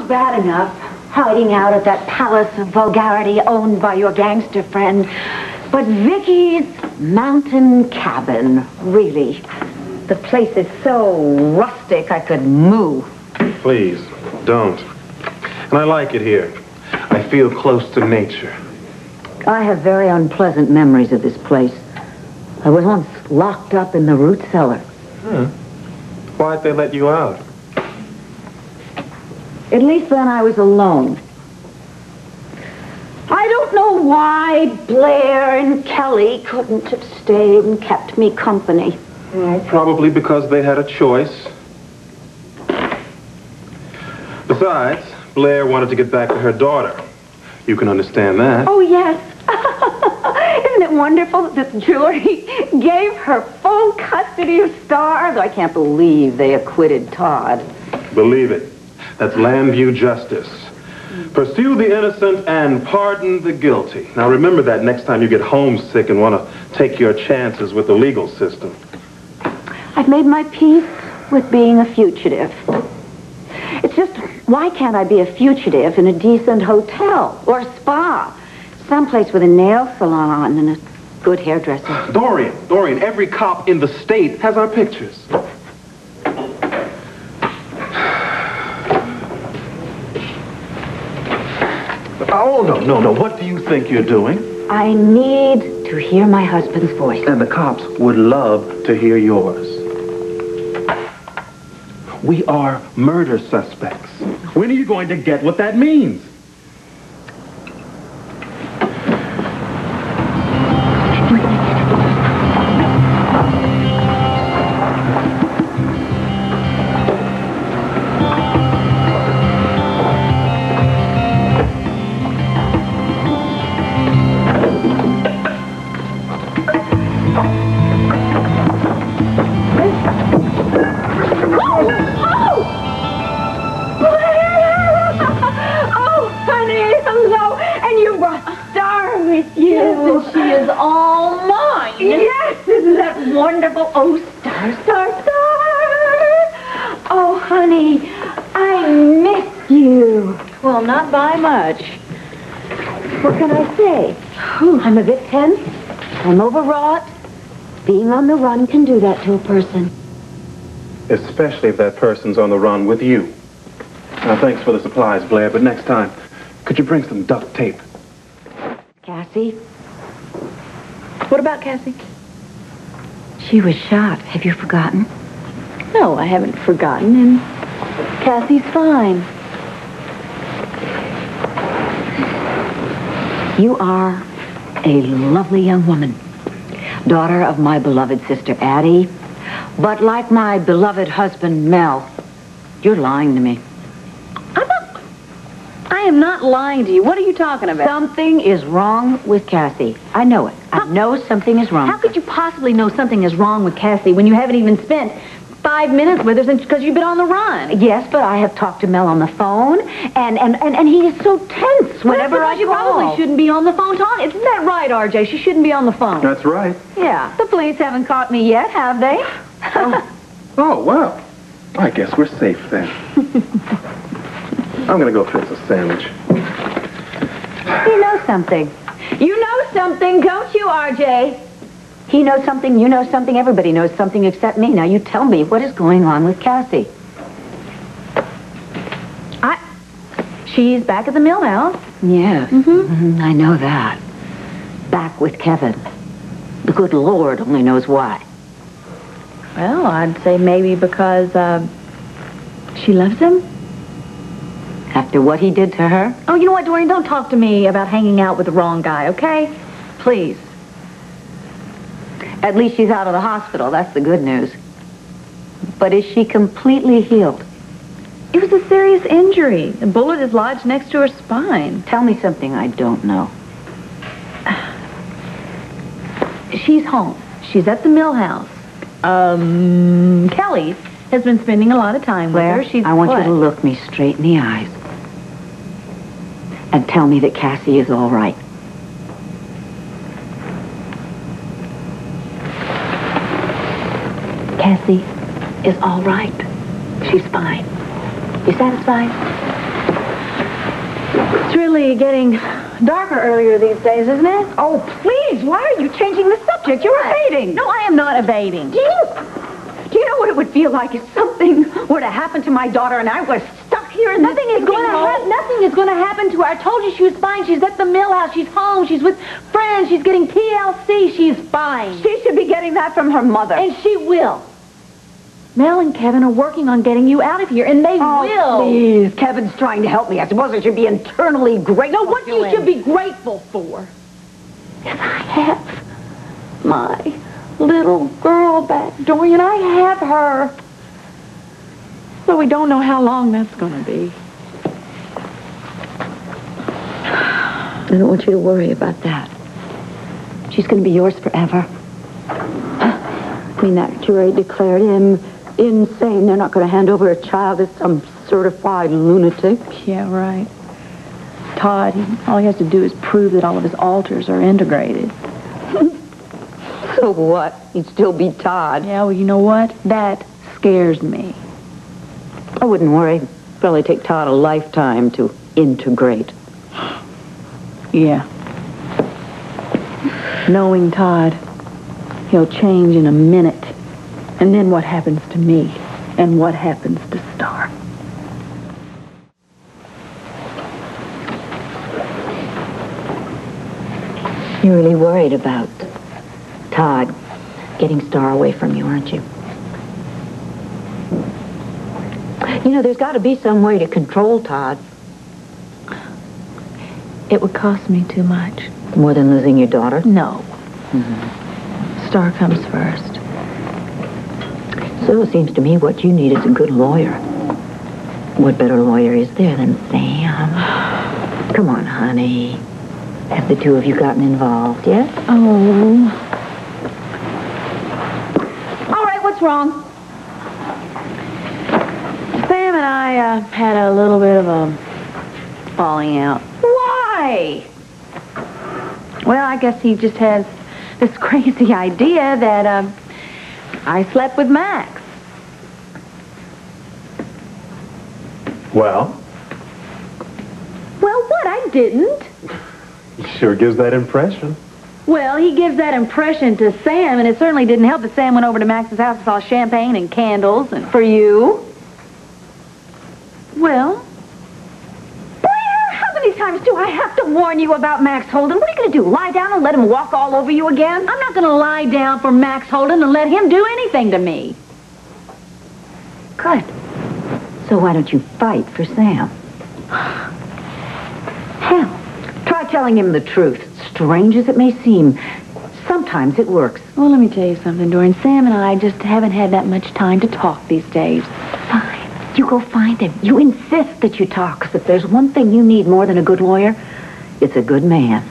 bad enough, hiding out at that palace of vulgarity owned by your gangster friend. But Vicky's mountain cabin, really. The place is so rustic I could moo. Please, don't. And I like it here. I feel close to nature. I have very unpleasant memories of this place. I was once locked up in the root cellar. Why'd they let you out? At least then I was alone. I don't know why Blair and Kelly couldn't have stayed and kept me company. Well, probably because they had a choice. Besides, Blair wanted to get back to her daughter. You can understand that. Oh, yes. Isn't it wonderful that the jury gave her full custody of Star? I can't believe they acquitted Todd. Believe it. That's land view justice. Pursue the innocent and pardon the guilty. Now remember that next time you get homesick and want to take your chances with the legal system. I've made my peace with being a fugitive. It's just, why can't I be a fugitive in a decent hotel or a spa? Someplace with a nail salon and a good hairdresser. Dorian, every cop in the state has our pictures. Oh, no. What do you think you're doing? I need to hear my husband's voice. And the cops would love to hear yours. We are murder suspects. When are you going to get what that means? Wonderful. Oh, Star. Oh, honey, I miss you. Well, not by much. What can I say? I'm a bit tense. I'm overwrought. Being on the run can do that to a person. Especially if that person's on the run with you. Now, thanks for the supplies, Blair, but next time, could you bring some duct tape? Cassie? What about Cassie? She was shot. Have you forgotten? No, I haven't forgotten, and Cassie's fine. You are a lovely young woman, daughter of my beloved sister Addie, but like my beloved husband Mel, you're lying to me. I am not lying to you. What are you talking about? Something is wrong with Cassie. I know it. I know something is wrong. How could you possibly know something is wrong with Cassie when you haven't even spent 5 minutes with her because you've been on the run? Yes, but I have talked to Mel on the phone, and he is so tense whenever I call. She probably shouldn't be on the phone talking. Isn't that right, RJ? She shouldn't be on the phone. That's right. Yeah. The police haven't caught me yet, have they? Oh, well. I guess we're safe then. I'm going to go fix a sandwich. You know something. You know something, don't you, RJ? He knows something, you know something, everybody knows something except me. Now, you tell me, what is going on with Cassie? She's back at the mill house. Yes, I know that. Back with Kevin. The good Lord only knows why. Well, I'd say maybe because, she loves him. After what he did to her? Oh, you know what, Dorian? Don't talk to me about hanging out with the wrong guy, okay? Please. At least she's out of the hospital. That's the good news. But is she completely healed? It was a serious injury. The bullet is lodged next to her spine. Tell me something I don't know. She's home. She's at the mill house. Kelly has been spending a lot of time with her. I want you to look me straight in the eyes and tell me that Cassie is all right. Cassie is all right. She's fine. You satisfied? It's really getting darker earlier these days, isn't it? Oh, please, why are you changing the subject? You're evading. No, I am not evading. Do you know what it would feel like if something were to happen to my daughter and I was stuck here in Nothing is going to happen to her. I told you she was fine. She's at the mill house. She's home. She's with friends. She's getting TLC. She's fine. She should be getting that from her mother. And she will. Mel and Kevin are working on getting you out of here, and they will. Please, Kevin's trying to help me. I suppose I should be internally grateful. No, what you should be grateful for is I have my little girl back, Dorian. I have her. But we don't know how long that's going to be. I don't want you to worry about that. She's going to be yours forever. I mean, that jury declared him insane. They're not going to hand over a child to some certified lunatic. Yeah, right. Todd, all he has to do is prove that all of his alters are integrated. So what? He'd still be Todd. Yeah, well, you know what? That scares me. I wouldn't worry. It'd probably take Todd a lifetime to integrate. Yeah. Knowing Todd, he'll change in a minute. And then what happens to me? And what happens to Star? You're really worried about Todd getting Star away from you, aren't you? You know, there's got to be some way to control Todd. It would cost me too much. More than losing your daughter? No. Star comes first. So it seems to me what you need is a good lawyer. What better lawyer is there than Sam? Come on, honey. Have the two of you gotten involved yet? Oh. All right, what's wrong? Sam and I had a little bit of a falling out. Why? Well, I guess he just has this crazy idea that I slept with Max. Well? Well, what? I didn't. He sure gives that impression. Well, he gives that impression to Sam, and it certainly didn't help that Sam went over to Max's house and saw champagne and candles and... For you? Well... Blair, how many times do I have to warn you about Max Holden? What are you going to do, lie down and let him walk all over you again? I'm not going to lie down for Max Holden and let him do anything to me. Good. So why don't you fight for Sam? Hell, try telling him the truth. Strange as it may seem, sometimes it works. Well, let me tell you something, Dorian. Sam and I just haven't had that much time to talk these days. Fine. You go find him. You insist that you talk, 'cause if there's one thing you need more than a good lawyer, it's a good man.